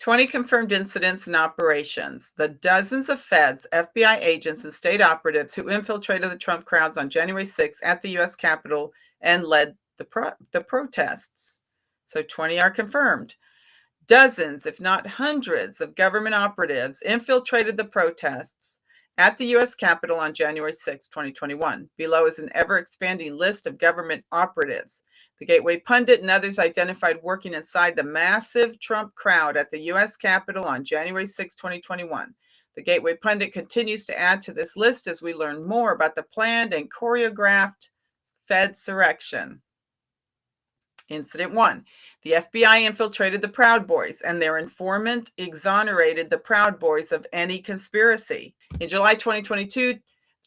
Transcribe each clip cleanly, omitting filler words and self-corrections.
20 confirmed incidents and operations. The dozens of feds, FBI agents, and state operatives who infiltrated the Trump crowds on January 6th at the U.S. Capitol and led the protests. So 20 are confirmed. Dozens, if not hundreds, of government operatives infiltrated the protests at the U.S. Capitol on January 6, 2021. Below is an ever-expanding list of government operatives. The Gateway Pundit and others identified working inside the massive Trump crowd at the U.S. Capitol on January 6, 2021. The Gateway Pundit continues to add to this list as we learn more about the planned and choreographed Fedsurrection. Incident 1. The FBI infiltrated the Proud Boys, and their informant exonerated the Proud Boys of any conspiracy. In July 2022,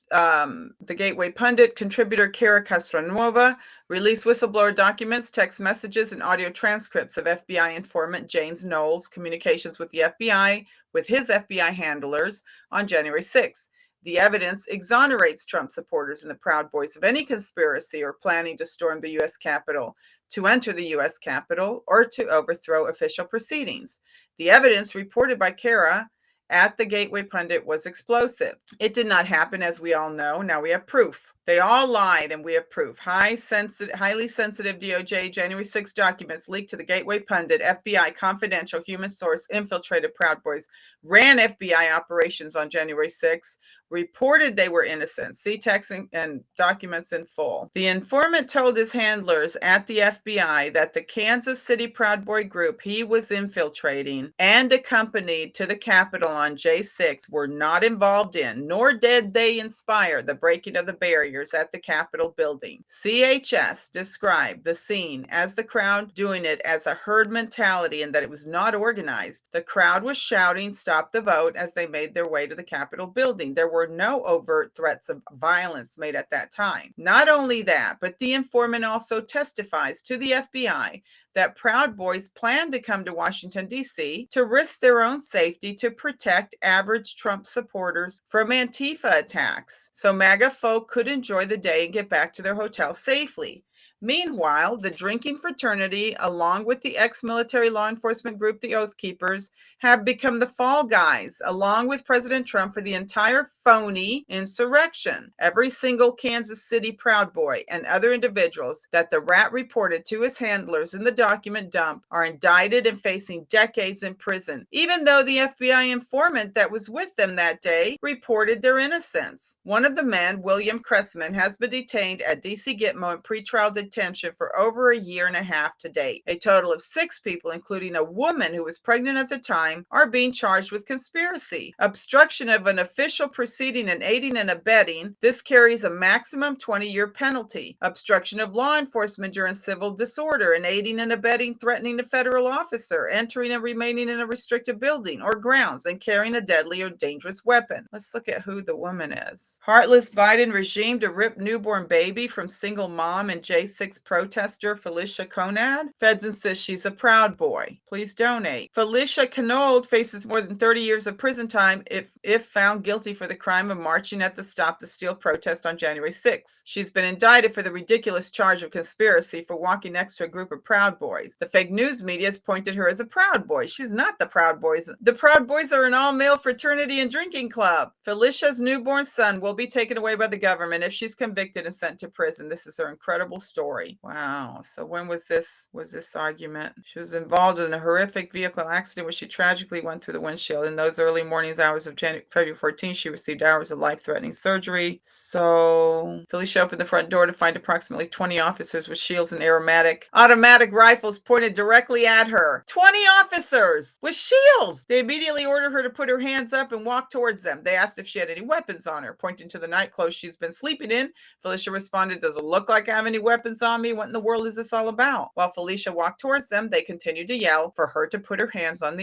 the Gateway Pundit contributor Kara Castronuova released whistleblower documents, text messages, and audio transcripts of FBI informant James Knowles' communications with the FBI with his FBI handlers on January 6. The evidence exonerates Trump supporters and the Proud Boys of any conspiracy or planning to storm the U.S. Capitol, to enter the U.S. Capitol, or to overthrow official proceedings. The evidence reported by Kara at the Gateway Pundit was explosive. It did not happen, as we all know. Now we have proof. They all lied, and we have proof. Highly sensitive DOJ January 6 documents leaked to the Gateway Pundit. FBI confidential human source infiltrated Proud Boys, ran FBI operations on January 6, reported they were innocent. See text and documents in full. The informant told his handlers at the FBI that the Kansas City Proud Boy group he was infiltrating and accompanied to the Capitol on J6 were not involved in, nor did they inspire the breaking of the barriers at the Capitol building. CHS described the scene as the crowd doing it as a herd mentality and that it was not organized. The crowd was shouting, "Stop the vote," as they made their way to the Capitol building. There were no overt threats of violence made at that time. Not only that, but the informant also testifies to the FBI that Proud Boys planned to come to Washington, D.C. to risk their own safety to protect average Trump supporters from Antifa attacks, so MAGA folk could enjoy the day and get back to their hotel safely. Meanwhile, the drinking fraternity, along with the ex-military law enforcement group, the Oath Keepers, have become the fall guys, along with President Trump, for the entire phony insurrection. Every single Kansas City Proud Boy and other individuals that the rat reported to his handlers in the document dump are indicted and facing decades in prison, even though the FBI informant that was with them that day reported their innocence. One of the men, William Cressman, has been detained at D.C. Gitmo in pretrial detention for over a year and a half to date. A total of 6 people, including a woman who was pregnant at the time, are being charged with conspiracy, obstruction of an official proceeding, and aiding and abetting. This carries a maximum 20-year penalty. Obstruction of law enforcement during civil disorder and aiding and abetting threatening a federal officer, entering and remaining in a restricted building or grounds, and carrying a deadly or dangerous weapon. Let's look at who the woman is. Heartless Biden regime to rip newborn baby from single mom and J6 protester Felicia Conad. Feds insist she's a Proud Boy. Please donate. Felicia Conad faces more than 30 years of prison time if found guilty for the crime of marching at the Stop the Steal protest on January 6. She's been indicted for the ridiculous charge of conspiracy for walking next to a group of Proud Boys. The fake news media has pointed her as a Proud Boy. She's not the Proud Boys. The Proud Boys are an all-male fraternity and drinking club. Felicia's newborn son will be taken away by the government if she's convicted and sent to prison. This is her incredible story. Wow. So when was this argument? She was involved in a horrific vehicle accident where she tragically went through the windshield. In those early mornings hours of February 14th, she received hours of life-threatening surgery. So Felicia opened the front door to find approximately 20 officers with shields and automatic rifles pointed directly at her. 20 officers with shields! They immediately ordered her to put her hands up and walk towards them. They asked if she had any weapons on her, pointing to the nightclothes she's been sleeping in. Felicia responded, "Does it look like I have any weapons on me? What in the world is this all about?" While Felicia walked towards them, they continued to yell for her to put her hands on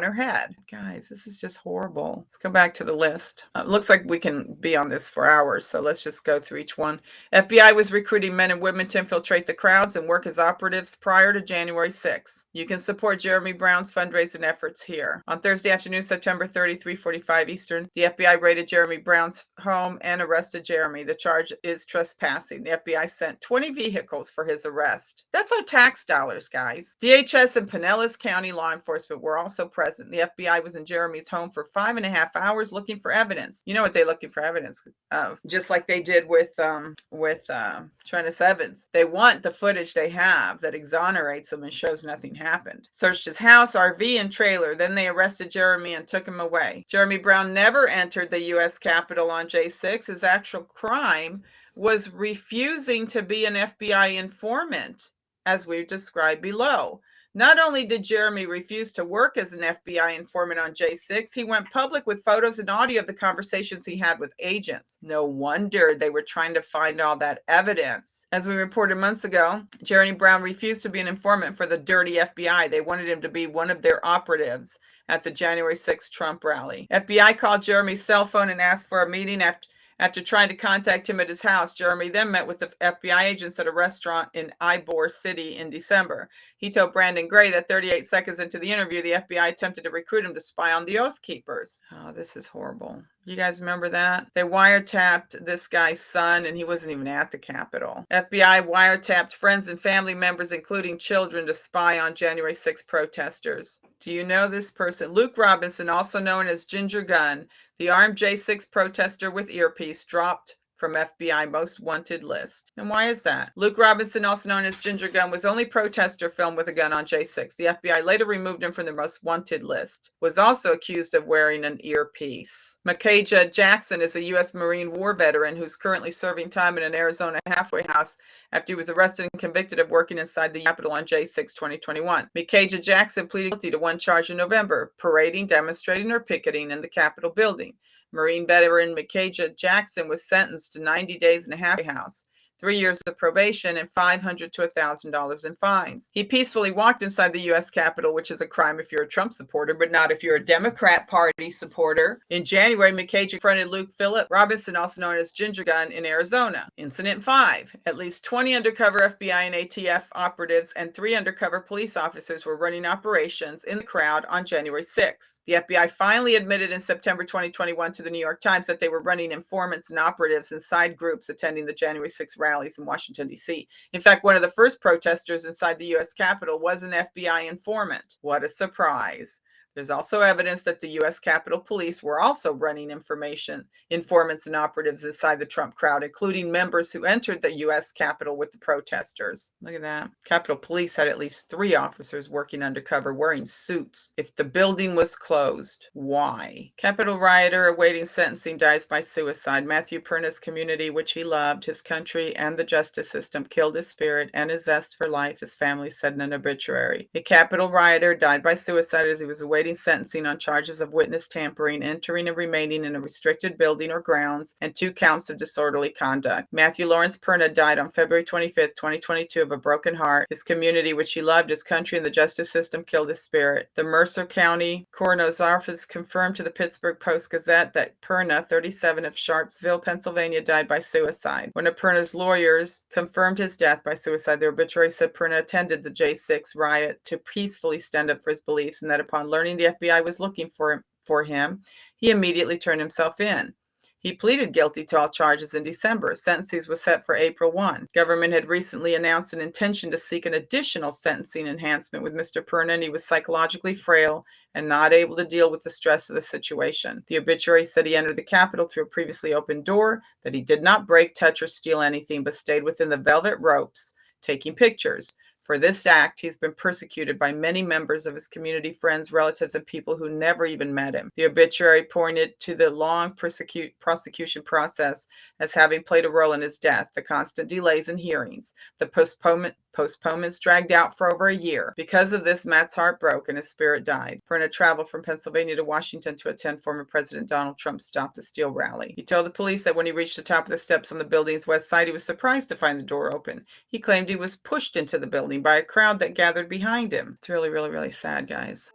her head. Guys, this is just horrible. Let's go back to the list. It looks like we can be on this for hours, so let's just go through each one. FBI was recruiting men and women to infiltrate the crowds and work as operatives prior to January 6. You can support Jeremy Brown's fundraising efforts here. On Thursday afternoon, September 30, 3:45 Eastern, the FBI raided Jeremy Brown's home and arrested Jeremy. The charge is trespassing. The FBI sent 20 vehicles for his arrest. That's our tax dollars, guys. DHS and Pinellas County law enforcement were also present. The FBI was in Jeremy's home for 5.5 hours looking for evidence. You know what they're looking for evidence of? Just like they did with Trennis Evans. They want the footage they have that exonerates him and shows nothing happened. Searched his house, RV, and trailer. Then they arrested Jeremy and took him away. Jeremy Brown never entered the U.S. Capitol on J6. His actual crime was refusing to be an FBI informant, as we've described below. Not only did Jeremy refuse to work as an FBI informant on J6, he went public with photos and audio of the conversations he had with agents. No wonder they were trying to find all that evidence. As we reported months ago, Jeremy Brown refused to be an informant for the dirty FBI. They wanted him to be one of their operatives at the January 6th Trump rally. FBI called Jeremy's cell phone and asked for a meeting. After trying to contact him at his house, Jeremy then met with the FBI agents at a restaurant in Ybor City in December. He told Brandon Gray that 38 seconds into the interview, the FBI attempted to recruit him to spy on the Oath Keepers. Oh, this is horrible. You guys remember that? They wiretapped this guy's son, and he wasn't even at the Capitol. FBI wiretapped friends and family members, including children, to spy on January 6 protesters. Do you know this person? Luke Robinson, also known as Ginger Gunn, the armed J6 protester with earpiece, dropped from FBI most wanted list. And why is that? Luke Robinson, also known as Ginger Gunn, was only protester filmed with a gun on J6. The FBI later removed him from the most wanted list. Was also accused of wearing an earpiece. Micajah Jackson is a U.S. Marine War veteran who's currently serving time in an Arizona halfway house after he was arrested and convicted of working inside the Capitol on J6 2021. Micajah Jackson pleaded guilty to one charge in November: parading, demonstrating, or picketing in the Capitol building. Marine veteran Micajah Jackson was sentenced to 90 days in a halfway house, 3 years of probation, and $500 to $1,000 in fines. He peacefully walked inside the U.S. Capitol, which is a crime if you're a Trump supporter, but not if you're a Democrat Party supporter. In January, Micajah confronted Luke Phillip Robinson, also known as Ginger Gunn, in Arizona. Incident 5. At least 20 undercover FBI and ATF operatives and 3 undercover police officers were running operations in the crowd on January 6. The FBI finally admitted in September 2021 to the New York Times that they were running informants and operatives inside groups attending the January 6 rallies in Washington, D.C. In fact, one of the first protesters inside the U.S. Capitol was an FBI informant. What a surprise. There's also evidence that the U.S. Capitol Police were also running informants and operatives inside the Trump crowd, including members who entered the U.S. Capitol with the protesters. Look at that. Capitol Police had at least 3 officers working undercover wearing suits. If the building was closed, why? Capitol rioter awaiting sentencing dies by suicide. Matthew Perna's community, which he loved, his country, and the justice system killed his spirit and his zest for life, his family said in an obituary. A Capitol rioter died by suicide as he was awaiting sentencing on charges of witness tampering, entering and remaining in a restricted building or grounds, and 2 counts of disorderly conduct. Matthew Lawrence Perna died on February 25th, 2022 of a broken heart. His community, which he loved, his country, and the justice system killed his spirit. The Mercer County Coroner's Office confirmed to the Pittsburgh Post-Gazette that Perna, 37, of Sharpsville, Pennsylvania, died by suicide. One of Perna's lawyers confirmed his death by suicide. The obituary said Perna attended the J6 riot to peacefully stand up for his beliefs, and that upon learning the FBI was looking for him, he immediately turned himself in. He pleaded guilty to all charges in December. Sentencing was set for April 1. Government had recently announced an intention to seek an additional sentencing enhancement with Mr. Perna, and he was psychologically frail and not able to deal with the stress of the situation. The obituary said he entered the Capitol through a previously opened door, that he did not break, touch, or steal anything, but stayed within the velvet ropes, taking pictures. For this act, he's been persecuted by many members of his community, friends, relatives, and people who never even met him. The obituary pointed to the long prosecution process as having played a role in his death, the constant delays in hearings, the postponements dragged out for over a year. Because of this, Matt's heart broke and his spirit died. Perna traveled from Pennsylvania to Washington to attend former President Donald Trump's Stop the Steal rally. He told the police that when he reached the top of the steps on the building's west side, he was surprised to find the door open. He claimed he was pushed into the building by a crowd that gathered behind him. It's really, really, really sad, guys.